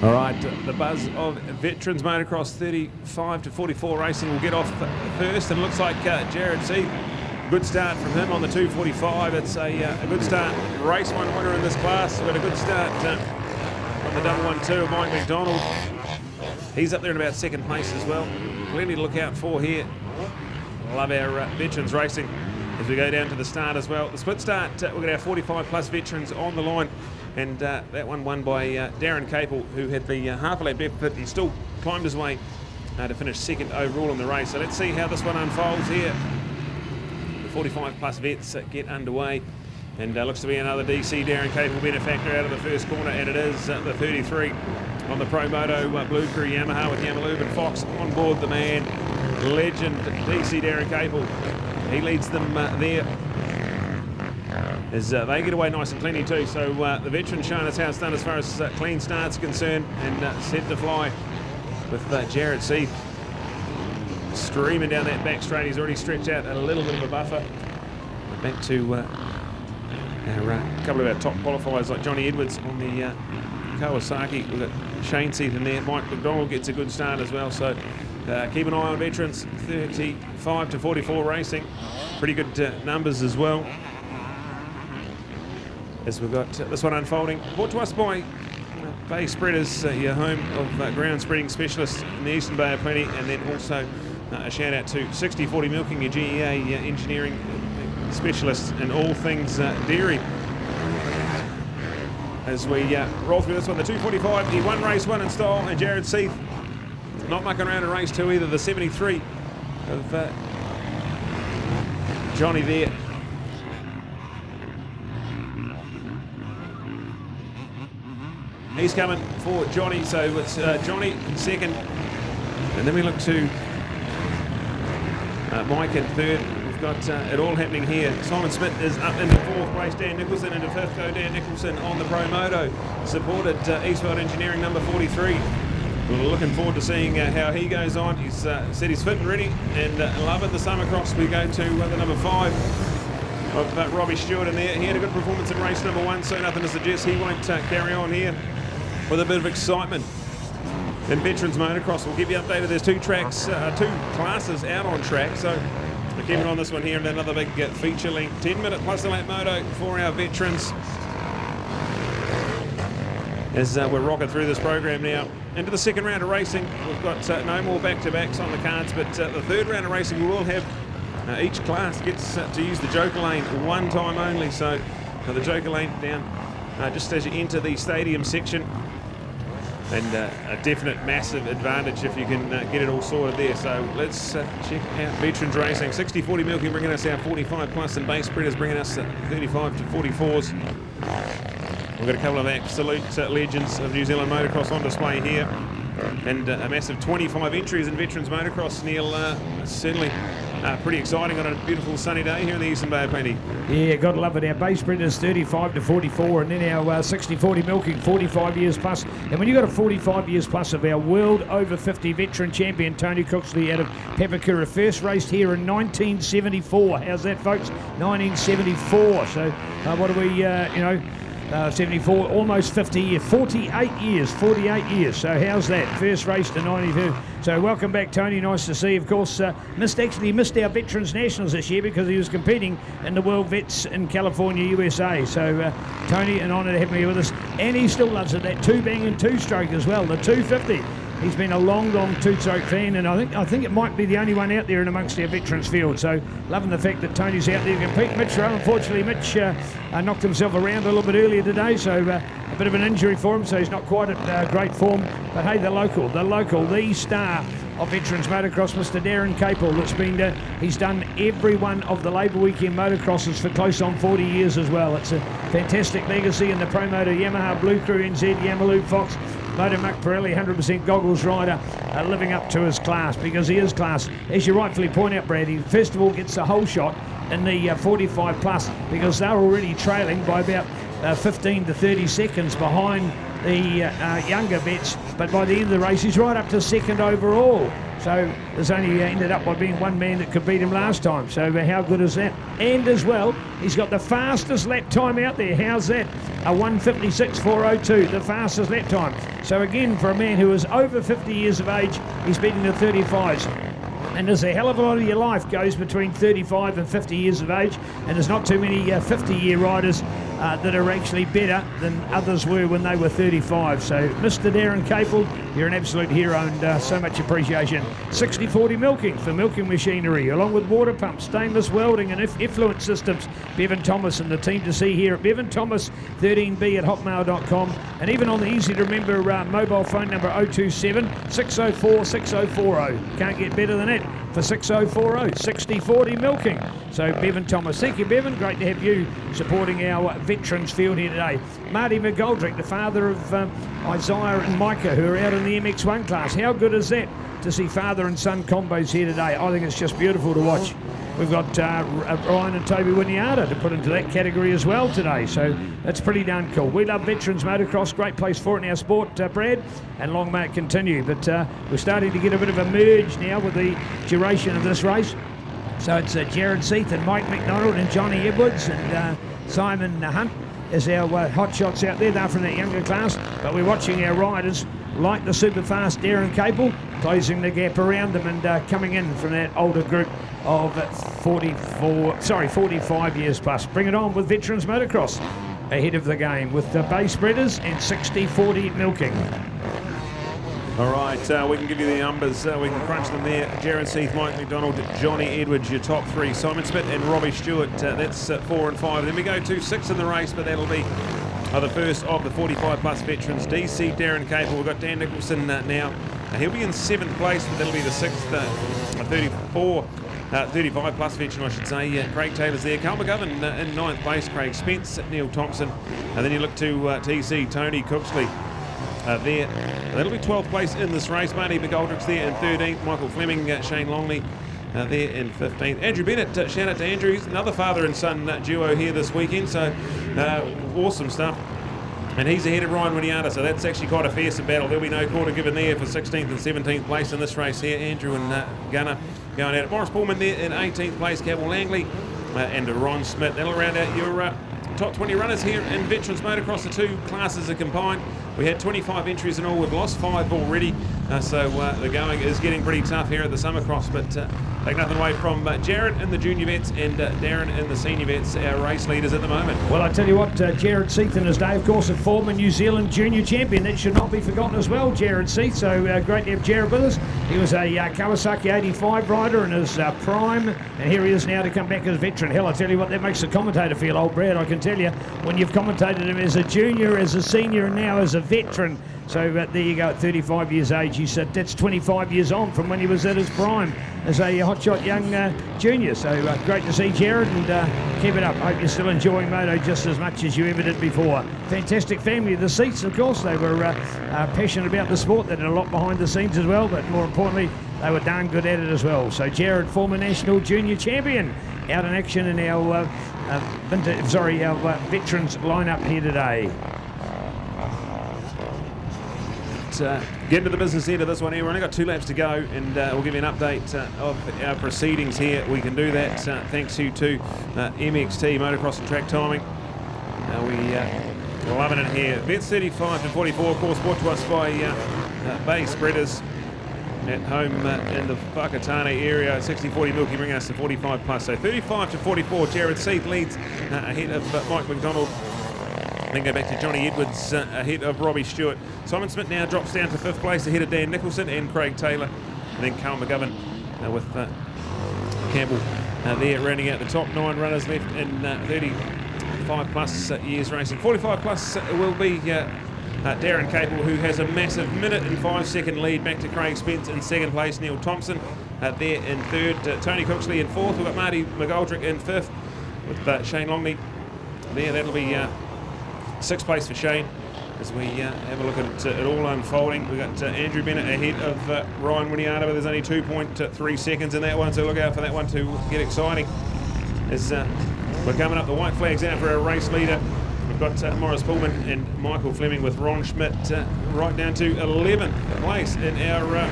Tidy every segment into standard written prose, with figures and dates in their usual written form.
All right, the buzz of Veterans Motocross 35 to 44 racing will get off first, and it looks like Jared Seath, good start from him on the 245. It's a good start. Race one winner in this class. We've got a good start on the 112 of Mike McDonald. He's up there in about second place as well. Plenty to look out for here. Love our veterans racing as we go down to the start as well. The split start, we've got our 45 plus veterans on the line, and that one won by Darren Capel, who had the half a lap deficit and still climbed his way to finish second overall in the race. So let's see how this one unfolds here. The 45 plus vets get underway, and looks to be another DC Darren Capel being a factor out of the first corner, and it is the 33 on the Pro Moto Blue Crew Yamaha with Yamalube and Fox on board. The man, legend DC Darren Capel, he leads them there as they get away nice and cleanly too. So the veteran showing us how it's done as far as clean start's concerned, and set to fly with Jared Seath streaming down that back straight. He's already stretched out a little bit of a buffer. Back to a couple of our top qualifiers like Johnny Edwards on the Kawasaki. We've got Shane Seath in there. Mike McDonald gets a good start as well. So keep an eye on veterans 35 to 44 racing. Pretty good numbers as well. As we've got this one unfolding, brought to us by Bay Spreaders, your home of ground spreading specialists in the Eastern Bay of Plenty, and then also a shout out to 6040 Milking, your GEA engineering specialists in all things dairy. As we roll through this one, the 245, he won race one in style, and Jared Seath not mucking around in race two either. The 73 of Johnny there. He's coming for Johnny, so it's Johnny in second, and then we look to Mike in third. We've got it all happening here. Simon Smith is up into fourth place. Dan Nicholson into fifth. Dan Nicholson on the Pro Moto, supported Eastworld Engineering number 43. We're looking forward to seeing how he goes on. He's said he's fit and ready, and loving the summer cross. We go to the number 5 of Robbie Stewart in there. He had a good performance in race number 1, so nothing to suggest he won't carry on here with a bit of excitement. In Veterans Motocross, we'll give you updated. There's two classes out on track, so we're keeping on this one here, and another big feature length 10-minute plus a lap moto for our veterans as we're rocking through this program now into the second round of racing. We've got no more back-to-backs on the cards, but the third round of racing we will have each class gets to use the Joker lane one time only. So the Joker lane down just as you enter the stadium section, and a definite massive advantage if you can get it all sorted there. So let's check out veterans racing. 6040 Milking bringing us our 45 plus, and Base Spreaders bringing us 35 to 44s. We've got a couple of absolute legends of New Zealand motocross on display here, and a massive 25 entries in veterans motocross. Neil, certainly pretty exciting on a beautiful sunny day here in the Eastern Bay of Plenty. Yeah, got to love it. Our Base Spreaders 35 to 44, and then our 6040 Milking 45 years plus. And when you've got a 45 years plus of our world over 50 veteran champion Tony Cooksley out of Papakura, first raced here in 1974. How's that, folks? 1974. So what do we, 74, almost 50 years, 48 years. So how's that? First race to 92. So welcome back, Tony. Nice to see. Of course, missed our Veterans Nationals this year because he was competing in the World Vets in California, USA. So Tony, an honour to have me with us. And he still loves it, that two-banging two-stroke as well, the 250. He's been a long two-stroke fan, and I think it might be the only one out there in amongst our veterans field. So loving the fact that Tony's out there to compete. Mitch Rowe, unfortunately, Mitch knocked himself around a little bit earlier today, so a bit of an injury for him, so he's not quite at great form. But hey, the local, the star of veterans motocross, Mr. Darren Capel, that's been he's done every one of the Labour Weekend motocrosses for close on 40 years as well. It's a fantastic legacy in the Pro Moto Yamaha, Blue Crew NZ, Yamalube, Fox, Moto Muck Pirelli, 100% goggles rider, living up to his class, because he is class. As you rightfully point out, Brad, he first of all gets the whole shot in the 45 plus, because they're already trailing by about 15 to 30 seconds behind the younger vets, but by the end of the race he's right up to second overall. So there's only ended up by being one man that could beat him last time. So how good is that? And as well, he's got the fastest lap time out there. How's that? A 1:56.402, the fastest lap time. So again, for a man who is over 50 years of age, he's beating the 35s. And there's a hell of a lot of your life goes between 35 and 50 years of age, and there's not too many 50-year riders that are actually better than others were when they were 35. So Mr. Darren Capel, you're an absolute hero, and so much appreciation. 60/40 milking for milking machinery, along with water pumps, stainless welding and effluent systems. Bevan Thomas and the team to see here at Bevan Thomas 13b@hotmail.com, and even on the easy to remember mobile phone number 027 604 6040. Can't get better than it for 6040. 60/40 milking. So Bevan Thomas, thank you Bevan, great to have you supporting our veterans field here today. Marty McGoldrick, the father of Isaiah and Micah, who are out in the MX1 class. How good is that to see father and son combos here today? I think it's just beautiful to watch. We've got Ryan and Toby Winiata to put into that category as well today, so that's pretty darn cool. We love veterans motocross, great place for it in our sport, Brad, and long may it continue. But we're starting to get a bit of a merge now with the duration of this race. So it's Jared Seath and Mike McDonald and Johnny Edwards and Simon Hunt as our hot shots out there. They're from that younger class, but we're watching our riders like the super fast Darren Capel, closing the gap around them and coming in from that older group of 45 years plus. Bring it on with veterans motocross ahead of the game with the bay spreaders and 60/40 milking. All right, we can give you the numbers. We can crunch them there. Jared Seath, Mike McDonald, Johnny Edwards, your top three. Simon Smith and Robbie Stewart, that's 4 and 5. Then we go to 6 in the race, but that'll be the first of the 45-plus veterans. DC, Darren Capel. We've got Dan Nicholson now. He'll be in 7th place, but that'll be the 6th, 35-plus veteran, I should say. Craig Taylor's there. Carl McGovern in 9th place. Craig Spence, Neil Thompson. And then you look to TC, Tony Cooksley. There. That'll be 12th place in this race. Marty McGoldrick's there in 13th. Michael Fleming, Shane Longley there in 15th. Andrew Bennett, shout out to Andrew. He's another father and son duo here this weekend, so awesome stuff. And he's ahead of Ryan Winiata, so that's actually quite a fearsome battle. There'll be no quarter given there for 16th and 17th place in this race here. Andrew and Gunner going at it. Morris Pullman there in 18th place. Campbell Langley and Ron Smith. That'll round out your top 20 runners here in veterans motocross. The two classes are combined. We had 25 entries in all. We've lost 5 already, so the going is getting pretty tough here at the Summercross. But take nothing away from Jared in the junior vets and Darren in the senior vets, our race leaders at the moment. Well, I tell you what, Jared Seath in his day, of course, a former New Zealand junior champion. That should not be forgotten as well, Jared Seath. So great to have Jared with us. He was a Kawasaki 85 rider in his prime, and here he is now to come back as a veteran. Hell, I tell you what, that makes the commentator feel old, Brad. I can tell you, when you've commentated him as a junior, as a senior, and now as a veteran. So there you go, at 35 years age. He said that's 25 years on from when he was at his prime as a hotshot young junior. So great to see Jared, and keep it up. Hope you're still enjoying moto just as much as you ever did before. Fantastic family. The Seats, of course, they were passionate about the sport. They did a lot behind the scenes as well, but more importantly, they were darn good at it as well. So Jared, former national junior champion, out in action in our veterans lineup here today. Get into the business end of this one here. We've only got 2 laps to go, and we'll give you an update of our proceedings here. We can do that thanks to MXT, Motocross and Track Timing. We're loving it here. Vets 35 to 44, of course, brought to us by Bay Spreaders at home in the Whakatane area. 60/40 Milky bringing us to 45 plus. So 35 to 44, Jared Seath leads ahead of Mike McDonald. Then go back to Johnny Edwards ahead of Robbie Stewart. Simon Smith now drops down to 5th place ahead of Dan Nicholson and Craig Taylor. And then Carl McGovern with Campbell there rounding out the top 9 runners left in 35 plus years racing. 45 plus will be Darren Capel, who has a massive 1 and 5 second lead back to Craig Spence in 2nd place. Neil Thompson there in 3rd. Tony Cooksley in 4th. We've got Marty McGoldrick in 5th with Shane Longley there. That'll be 6th place for Shane as we have a look at it all unfolding. We've got Andrew Bennett ahead of Ryan Winiata, but there's only 2.3 seconds in that one, so look out for that one to get exciting. As we're coming up, the white flag's out for our race leader. We've got Morris Pullman and Michael Fleming with Ron Schmidt right down to 11th place in our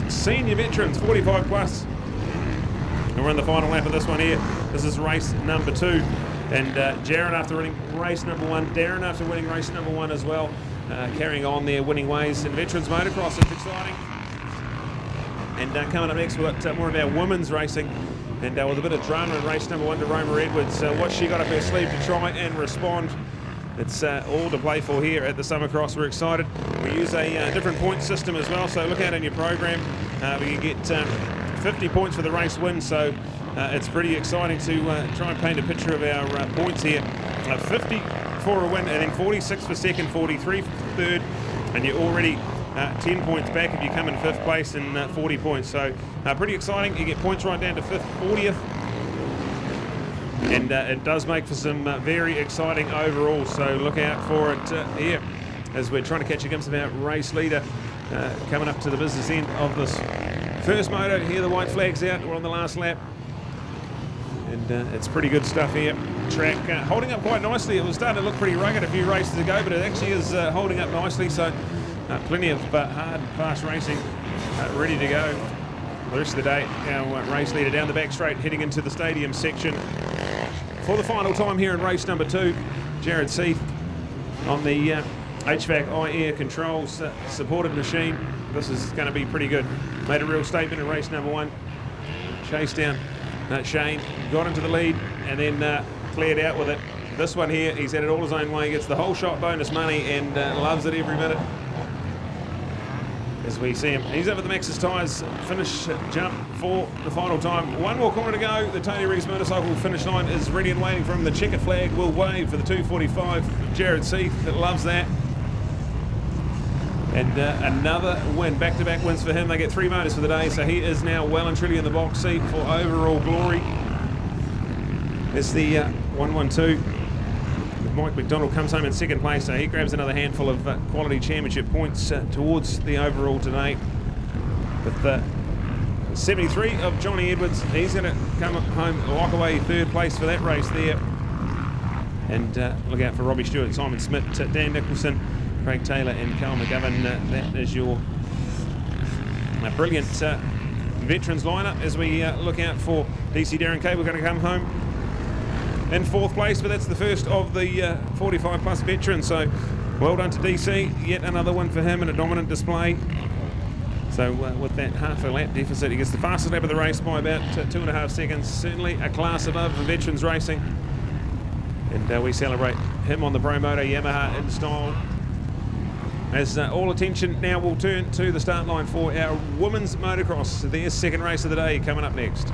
senior veterans, 45 plus. And we're in the final lap of this one here. This is race number 2. And Jared after winning race number 1, Darren after winning race number 1 as well, carrying on their winning ways in veterans motocross. It's exciting. And coming up next, we've got more of our women's racing. And with a bit of drama in race number 1 to Roma Edwards, what she got up her sleeve to try and respond. It's all to play for here at the Summercross. We're excited. We use a different point system as well, so look out in your program. We can get 50 points for the race win, so it's pretty exciting to try and paint a picture of our points here. 50 for a win, and then 46 for second, 43 for third, and you're already 10 points back if you come in 5th place and 40 points. So pretty exciting. You get points right down to 5th, 40th. And it does make for some very exciting overall, so look out for it here as we're trying to catch a glimpse of our race leader coming up to the business end of this first moto. Here the white flag's out, we're on the last lap, and it's pretty good stuff here. Track holding up quite nicely. It was starting to look pretty rugged a few races ago, but it actually is holding up nicely, so plenty of hard, fast racing ready to go. The rest of the day, our race leader down the back straight, heading into the stadium section for the final time here in race number 2. Jared Seath on the HVAC i-air controls supported machine. This is going to be pretty good. Made a real statement in race number 1. Chased down Shane, got into the lead, and then cleared out with it. This one here, he's had it all his own way. He gets the whole shot bonus money and loves it every minute. As we see him, he's over the Maxxis tyres, finish jump for the final time. One more corner to go. The Tony Rees motorcycle finish line is ready and waiting for him. The checkered flag will wave for the 245. Jared Seath loves that. And another win, back-to-back wins for him. They get 3 motors for the day, so he is now well and truly in the box seat for overall glory. As the 112. Mike McDonald comes home in 2nd place, so he grabs another handful of quality championship points towards the overall today. With 73 of Johnny Edwards, he's going to come home, lock away 3rd place for that race there. And look out for Robbie Stewart, Simon Smith, Dan Nicholson, Craig Taylor and Carl McGovern. That is your brilliant veterans lineup as we look out for DC Darren Cable, going to come home in 4th place, but that's the first of the 45 plus veterans, so well done to DC. Yet another one for him and a dominant display. So with that half a lap deficit, he gets the fastest lap of the race by about 2.5 seconds. Certainly a class above for veterans racing, and we celebrate him on the Pro Moto Yamaha in style. As all attention now will turn to the start line for our women's motocross, their 2nd race of the day coming up next.